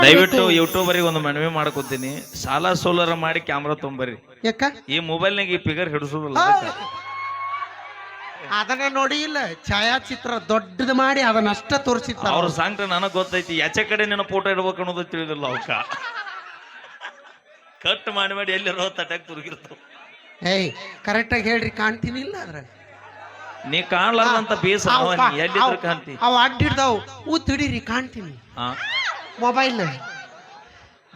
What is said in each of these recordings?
ದಯವಿಟ್ಟು ಯೂಟ್ಯೂಬರಿಗೆ ಒಂದು ಮನವಿ ಮಾಡ್ಕೊತೀನಿ, ಸಾಲ ಸೋಲರ ಮಾಡಿ ಕ್ಯಾಮ್ರಾ ತೊಂಬರ್ರಿ. ಯಾಕ ಈ ಮೊಬೈಲ್ನಾಗ ಈ ಫಿಗರ್ ಹಿಡಿಸೋದಿಲ್ಲ. ಅದನ್ನ ನೋಡಿ ಇಲ್ಲ ಛಾಯಾಚಿತ್ರ ದೊಡ್ಡದು ಮಾಡಿ ಅದನ್ನಷ್ಟ ತೋರಿಸಿರ್ತಾರ. ಅವ್ರ ಸಾಂಗ್ರೆ ನನಗ್ ಗೊತ್ತೈತಿ, ಆಚೆ ಕಡೆ ನಿನ್ನ ಫೋಟೋ ಇಡ್ಬೇಕು ಅನ್ನೋದು ತಿಳಿದಿಲ್ಲ ಅವಕ್ಕ. ಕಟ್ ಮಾಡಿ ಮಾಡಿ ಎಲ್ಲಿರೋ ತಟ್ಯಾಗ ತುರುಗಿರ್ತಾವ. ಏಯ್ ಕರೆಕ್ಟ್ ಆಗಿ ಹೇಳ್ರಿ, ಕಾಣ್ತೀನಿ ಇಲ್ಲ ಅದ್ರ ನೀ ಕಾಣ್ಲಾರ್ದಂತ ಬೇಸ ಎಲ್ಲಿದ್ರು ಕಾಣ್ತಿ. ಅವ್ ಅಡ್ಡಿಡ್ದಾವ್ ಊತ್ ಹಿಡೀರಿ ಕಾಣ್ತೀನಿ ಮೊಬೈಲ್.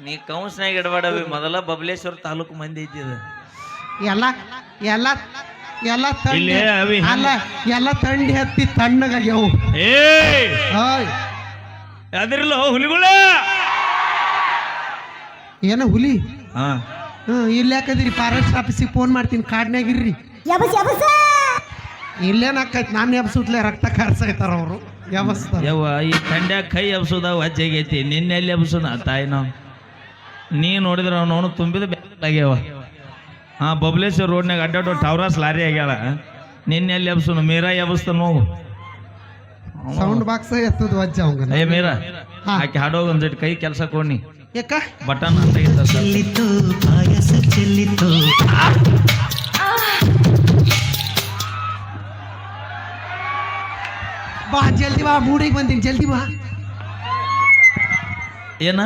ನೀ ಕೌನ್ಸ್ನಾಗ ಇಡಬೇಡವಿ. ಮೊದಲ ಬಬಲೇಶ್ವರ ತಾಲೂಕು ಮಂದಿ ಇದ್ದಿದ ಎಲ್ಲ ಎಲ್ಲ ಎಲ್ಲ ತಂಡಿ ಅಲ್ಲ, ಎಲ್ಲ ತಂಡಿ ಹತ್ತಿ ತಣ್ಣಗಾಗ್ಯಾವು. ಅದಿರಲ್ಲ ಹುಲಿಗಳ ಏನ ಹುಲಿ ಇಲ್ಲ ಯಾಕದ್ರಿ ಫಾರೆಸ್ಟ್ ಆಫೀಸಿಗೆ ಫೋನ್ ಮಾಡ್ತೀನಿ, ಕಾಡ್ನಾಗಿರ್ರಿ. ಇಲ್ಲೇನಾಕೈತಿ ನಾನು ಎಬ್ಸುಟ್ಲೆ ರಕ್ತ ಕಾರ್ಸೈತಾರ ಅವರು ಎಬಸ್ತಾರ. ಯವ್ವ ಈ ತಂಡ್ಯಾಗ ಕೈ ಎಬ್ಸೋದ ವಜ್ಜಾಗೈತಿ. ನಿನ್ನೆಲ್ಲಿ ಎಬ್ಸೋದ ತಾಯಿ ನಾವು ನೀ ನೋಡಿದ್ರ ಅವನು ತುಂಬಿದ ಆಗ್ಯಾವ. ಬಬಲೇಶ್ವರ ರೋಡ್ನಾಗ ಅಡ್ಡಾಡೋ ಟವರಾಸ್ ಲಾರಿ ಆಗ್ಯಾಳ. ನಿನ್ನೆಲ್ಲಿ ಎಬ್ಸೋನು ಮೀರಾ ಎಬ್ಸ್ತ ನೋವು. ಸೌಂಡ್ ಬಾಕ್ಸ್ ಎತ್ತದ ವಜ್ಜ ಅವಂಗ. ಏ ಮೀರಾ ಆಕೆ ಹಾಡೋಗ ಒಂದಿಟ್ಟು ಕೈ ಕೆಲಸ ಕೊಡ್ನಿ. ಯಾಕ ಬಟನ್ ಅಂತ ಚೆಲ್ಲಿತು ಪಾಯಸ ಚೆಲ್ಲಿತು. ಬಾ ಜಲ್ದಿ ಬಾ, ಮೂಡಿಗೆ ಬಂದೀನಿ ಜಲ್ದಿ ಬಾ. ಏನ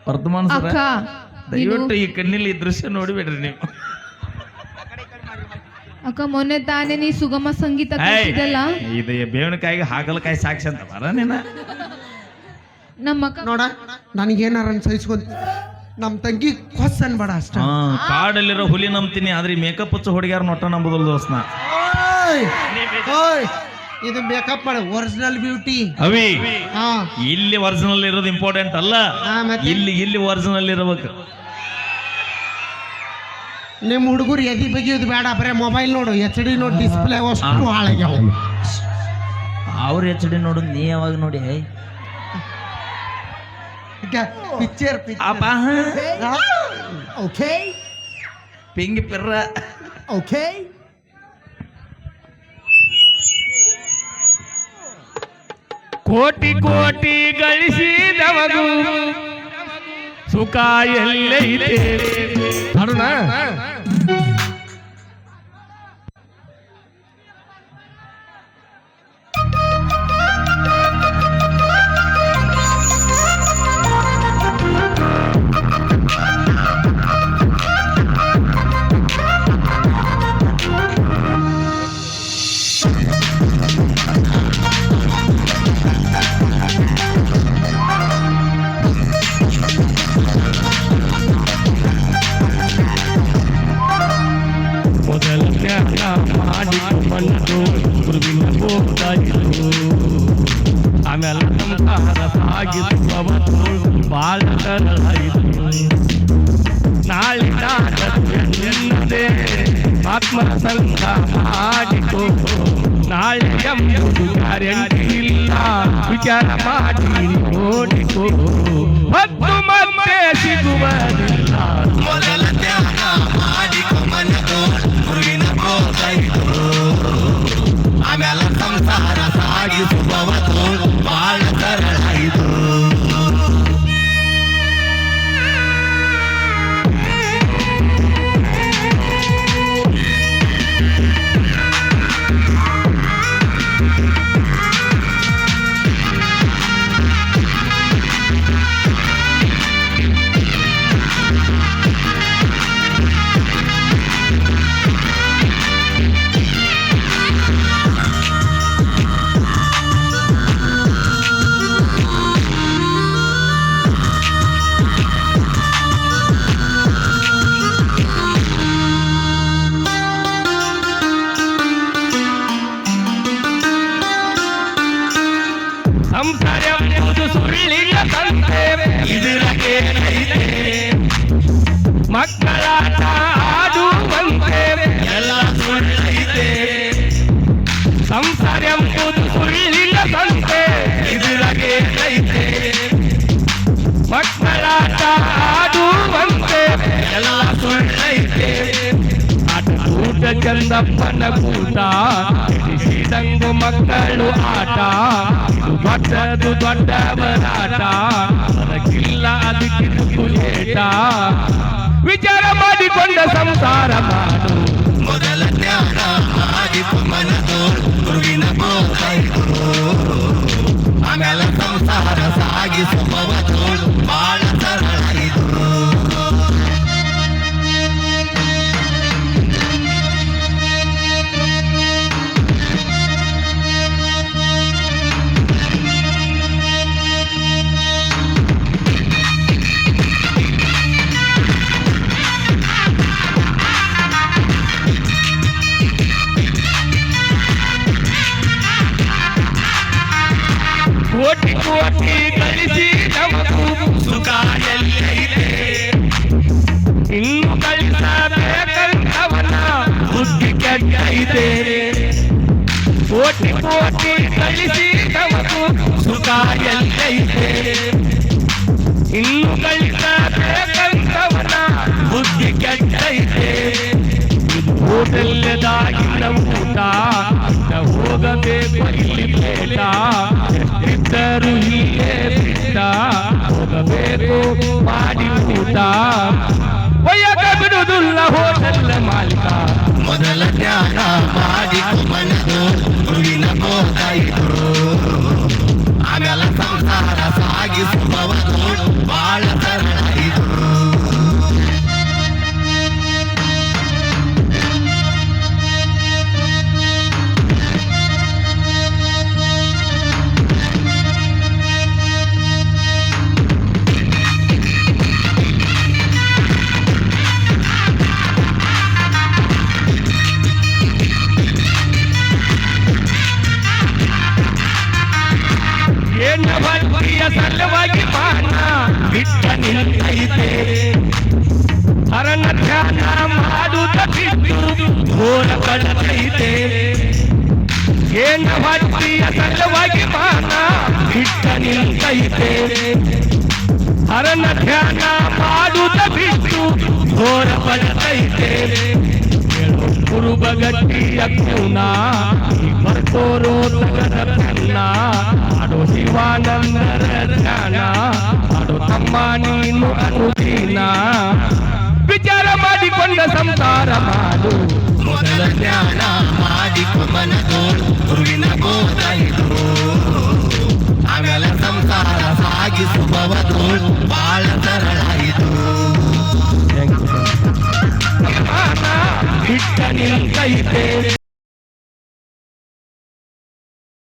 ವರ್ತಮಾನ ಸರ ದಯವಿಟ್ಟು ಈ ಕಣ್ಣಿಲಿ ಈ ದೃಶ್ಯ ನೋಡಿಬಿಡ್ರಿ ನೀವು. ಅಕ್ಕ ಮೊನ್ನೆ ತಾನೇ ನೀ ಸುಗಮ ಸಂಗೀತ ಕಲಿಸಿದಲ್ಲ, ಇದು ಬೇವಿನಕಾಯಿಗೆ ಹಾಗಲಕಾಯಿ ಸಾಕ್ಷಿ ಅಂತ ಬರ ನೀನ. ನಮ್ಮ ಅಕ್ಕ ನೋಡ ನನಗೇನಾರ ಸಹಿಸ್ಕೊಂತ ನಮ್ ತಂಗಿ ಕೊಸ್ ಅನ್ಬೇಡ ಅಷ್ಟ. ಕಾಡಲ್ಲಿರೋ ಹುಲಿ ನಂಬ್ತೀನಿ, ಆದ್ರೆ ಮೇಕಪ್ ಹಚ್ಚ ಹುಡುಗ್ಯಾರ ನೊಟ್ಟ ನಂಬುದಲ್ಲ ದೋಸ್ನ. ಇದು ಮೇಕಪ್ ಮಾಡ ಒರಿಜಿನಲ್ ಬ್ಯೂಟಿ ಅವಿ. ಇಲ್ಲಿ ಒರಿಜಿನಲ್ ಇರೋದು ಇಂಪಾರ್ಟೆಂಟ್ ಅಲ್ಲ, ಇಲ್ಲಿ ಒರಿಜಿನಲ್ ಇರಬೇಕು. ನಿಮ್ ಹುಡುಗರು ಎದಿ ಬಗೆಯೋದು ಬೇಡ, ಬರೇ ಮೊಬೈಲ್ ನೋಡು. HD ನೋಡು, ಡಿಸ್ಪ್ಲೇ ಅಷ್ಟು ಹಾಳಾಗ್ಯಾವ. ಅವ್ರ HD ನೋಡು, ನೀ ಯಾವಾಗ ನೋಡಿ ಪಿಕ್ಚರ್ ಓಕೆ ಪಿಂಗ್ ಪಿರ್ರ ಓಕೆ. ಕೋಟಿ ಕೋಟಿ ಗಳಿಸಿದವನು ಸುಖ ಎಲ್ಲೈತೆ. ನೋಡೋಣ ಮೊದಲ ಜ್ಞಾನ ಮಾಡಿಕೊಂಡು ಗುರುವಿನ ಹೋಗ್ತಾಯಿದ್ರು. ಆಮೇಲೆ ಆಗಿತ್ತು ಬಾಳ ನಾಳೆ ನಾಡೇ ಆತ್ಮ ಸಂಘ ಮಾಡಿಕೋ. ನಾಳೆ ಎಂಬುದು ಗ್ಯಾರಂಟಿ ಇಲ್ಲ, ವಿಚಾರ ಮಾಡಿ ನೋಡಿಕೋ. ಹೊತ್ತು ಮತ್ತೆ ಸಿಗುವುದಿಲ್ಲ. ಮೊದಲ ಧ್ಯಾನ ಮಾಡಿಕೊ ಮನದು ಗುರುವಿನ ಬೋಧೈತು. ಆಮೇಲೆ ಸಂಸಾರ ಸಾಗಿಸುವವತ್ತು ಬಾಳ ಸರಳಾಯಿತು. ಸಂಸಾರ ಎಂಬುದು ಸುಳ್ಳಿನ ಸಂತೆ, ಇದರಗೆ ಮಕ್ಕಳಾಟ ಆಡುವಂತೆ ಎಲ್ಲ ಸುಳ್ಳೈತೆ. ಸಂಸಾರ ಎಂಬುದು ಸುಳ್ಳಿನ ಸಂತೆ, ಇದರಗೆ ಐತೆ. ಮಕ್ಕಳಾಟ ಆಡುವಂತೆ ಎಲ್ಲ ಸುಳ್ಳೈತೆ. ಆಟ ಊಟ ಚಂದಪ್ಪನ ಕೂಟ ಬಿಡಿಸಿದಂಗು ಮಕ್ಕಳು ಆಟ ದೊಡ್ಡದು ದೊಡ್ಡವರಾಟ ಅದಕ್ಕಿಲ್ಲ ಅದಕ್ಕಿದು ಕುಲೇಟ ವಿಚಾರ ಮಾಡಿಕೊಂಡ ಸಂಸಾರ ಮಾಡು ಮೊದಲ ಜ್ಞಾನ ಮಾಡಿತು ಮನದು ಗುರುವಿನ ಬೋಧೈತು ಆಮೇಲೆ ಸಂಸಾರ ಸಾಗಿಸುವವದು ಬಾಳ ಸರಳ ಇದು ಕೋಟಿ ಕೋಟಿ ಕಳಿಸಿ ನಮಗೂ ಸುಖ ಎಲ್ಲೈತೆ ಇನ್ನು ಕಳಿಸಬೇಕಂತವನ ಬುದ್ಧಿ ಕೆಟ್ಟೈತೆ ಕೋಟಿ ಕೋಟಿ ಕಳಿಸಿ ನಮಗೂ ಸುಖ ಎಲ್ಲೈತೆ ಇನ್ನು ಕಳಿಸಬೇಕಂತವನ ಬುದ್ಧಿ ಕೆಟ್ಟೈತೆ ಹೋಟೆಲ್ದಾಗಿನ ಊಟ ಹೋಗಬೇಕು ಇಲ್ಲಿ ಬೇಟ ಇದ್ದರು ಹೀಗೆ ಬಿಟ್ಟ ಹೋಗಬೇಕು ಮಾಡಿ ಊಟ ಒಯ್ಯಕ ಬಿಡುವುದಿಲ್ಲ ಹೋಟೆಲ್ ಮಾಲೀಕ ಮೊದಲ ಜ್ಞಾನ ಮಾಡಿತು ಮನದು ಗುರುವಿನ ಬೋಧೈತು ಆಮೇಲೆ ಸಂಸಾರ ಸಾಗಿಸುವವದು ಬಾಳ ಸರಳ ಇದು ಭಕ್ತಿಯ ಸಲುವಾಗಿ ಪಾನ ಬಿಟ್ಟ ನಿಂತೈತೆ ಹರಣ ಧ್ಯಾನ ಮಾಡುತ್ತ ಬಿಟ್ಟು ಘೋರ ಪಡತೈತೆ ಏನ ಭಕ್ತಿಯ ಸಲುವಾಗಿ ಪಾನ ಬಿಟ್ಟ ನಿಂತೈತೆ ಹರಣ ಧ್ಯಾನ ಮಾಡುತ್ತ ಬಿಟ್ಟು ಘೋರ ಪಡತೈತೆ ಕುರುಬಗಟ್ಟಿಯ ಕೂನ ಬರ್ತೋರೋ ತಗದ ಕನ್ನ ಆಡೋ ಶಿವಾನಂದರ ಧ್ಯಾನ ಆಡೋ ತಮ್ಮ ನೀನು ಅನುದೀನ ವಿಚಾರ ಮಾಡಿಕೊಂಡ ಸಂಸಾರ ಮಾಡು ಮೊದಲ ಜ್ಞಾನ ಮಾಡಿತು ಮನದು ಗುರುವಿನ ಬೋಧೈತು ಆಮೇಲೆ ಸಂಸಾರ ಸಾಗಿಸುವವದು ಬಾಳ ಸರಳ ಇದು ಹಿಟ್ಟ ನಿಂತೈತೆ